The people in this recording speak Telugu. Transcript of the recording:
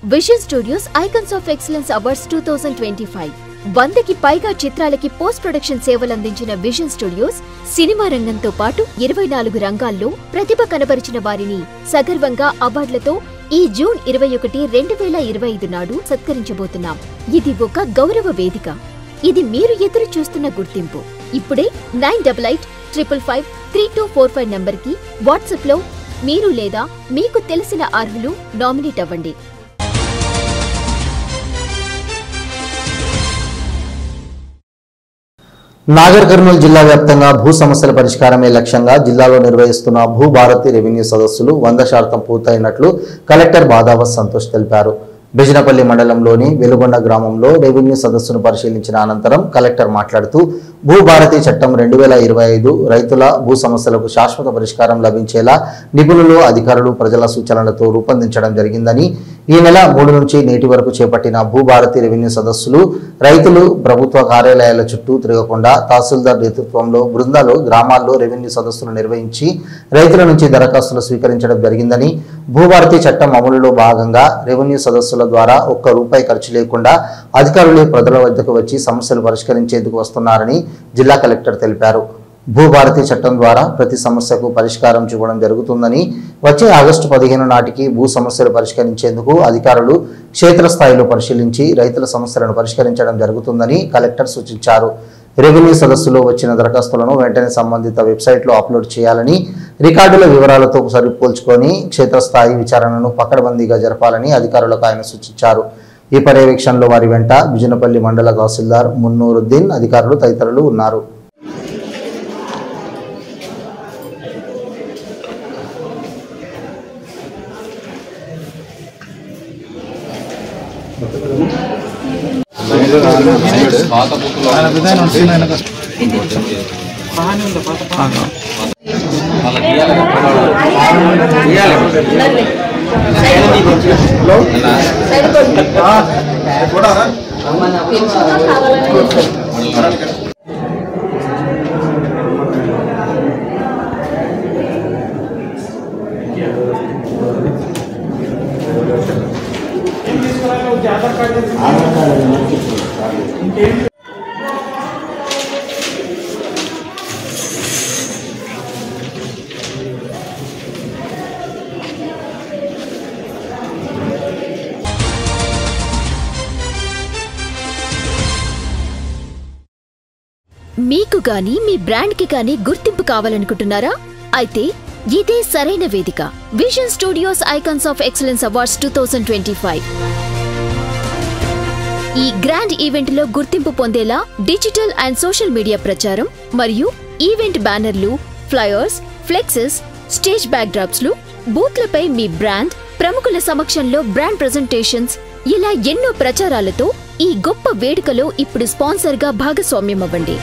Vision Studios Icons of Excellence Awards 2025 100కి పైగా చిత్రాలకి పోస్ట్ ప్రొడక్షన్ సేవలందించిన విజన్ స్టూడియోస్ సినిమా రంగంతో పాటు 24 రంగాల్లో ప్రతిభ కనబరిచిన వారిని సగర్వంగా అవార్డులతో ఈ జూన్ 21, 2025 నాడు సత్కరించబోతున్నాం. ఇది ఒక గౌరవ వేదిక. ఇది మీరు ఎదురు చూస్తున్న గుర్తింపు. ఇప్పుడే 9888553245 నంబర్కి వాట్సాప్లో మీరు లేదా మీకు తెలిసిన అర్హులు నామినేట్ అవ్వండి. నాగర్ కర్నూలు జిల్లా వ్యాప్తంగా భూ సమస్యల పరిష్కారమే లక్ష్యంగా జిల్లాలో నిర్వహిస్తున్న భూభారతి రెవెన్యూ సదస్సులు 100% పూర్తయినట్లు కలెక్టర్ బాదావత్ సంతోష్ తెలిపారు. బెజనపల్లి మండలంలోని వెలుగొండ గ్రామంలో రెవెన్యూ సదస్సును పరిశీలించిన అనంతరం కలెక్టర్ మాట్లాడుతూ భూభారతి చట్టం 2025 రైతుల భూ సమస్యలకు శాశ్వత పరిష్కారం లభించేలా నిపుణులు, అధికారులు, ప్రజల సూచనలతో రూపొందించడం జరిగిందని, ఈ నెల 3 నుంచి నేటి వరకు చేపట్టిన భూభారతి రెవెన్యూ సదస్సులు రైతులు ప్రభుత్వ కార్యాలయాల చుట్టూ తిరగకుండా తహసీల్దార్ నేతృత్వంలో బృందాలు గ్రామాల్లో రెవెన్యూ సదస్సులు నిర్వహించి రైతుల నుంచి దరఖాస్తులు స్వీకరించడం జరిగిందని, భూభారతి చట్టం అమలులో భాగంగా రెవెన్యూ సదస్సుల ద్వారా ₹1 ఖర్చు లేకుండా అధికారులే ప్రజల వద్దకు వచ్చి సమస్యలు పరిష్కరించేందుకు వస్తున్నారని జిల్లా కలెక్టర్ తెలిపారు. భూభారతి చట్టం ద్వారా ప్రతి సమస్యకు పరిష్కారం చూపడం జరుగుతుందని, వచ్చే ఆగస్టు 15 నాటికి భూ సమస్యలు పరిష్కరించేందుకు అధికారులు క్షేత్రస్థాయిలో పరిశీలించి రైతుల సమస్యలను పరిష్కరించడం జరుగుతుందని కలెక్టర్ సూచించారు. రెవెన్యూ సదస్సులో వచ్చిన దరఖాస్తులను వెంటనే సంబంధిత వెబ్సైట్లో అప్లోడ్ చేయాలని, రికార్డుల వివరాలతో సరిపోల్చుకొని క్షేత్రస్థాయి విచారణను పకడ్బందీగా జరపాలని అధికారులకు ఆయన సూచించారు. ఈ పర్యవేక్షణలో వారి వెంట బిజినపల్లి మండల తహసీల్దార్ మున్నూరుద్దీన్, అధికారులు తదితరులు ఉన్నారు. మీకు గాని మీ బ్రాండ్ కి గాని గుర్తింపు కావాలనుకుంటున్నారా? అయితే ఇదే సరైన వేదిక. Vision Studios Icons of Excellence Awards 2025 ఈ గ్రాండ్ ఈవెంట్ లో గుర్తింపు పొందేలా డిజిటల్ అండ్ సోషల్ మీడియా ప్రచారం మరియు ఈవెంట్ బ్యానర్లు, flyers, plexus, stage back drops లు, బూత్లపై మీ బ్రాండ్, ప్రముఖుల సమక్షంలో బ్రాండ్ ప్రెజెంటేషన్స్, ఇలా ఎన్నో ప్రచారాలతో ఈ గొప్ప వేడుకలో ఇప్పుడు స్పాన్సర్ గా భాగస్వామ్యం అవ్వండి.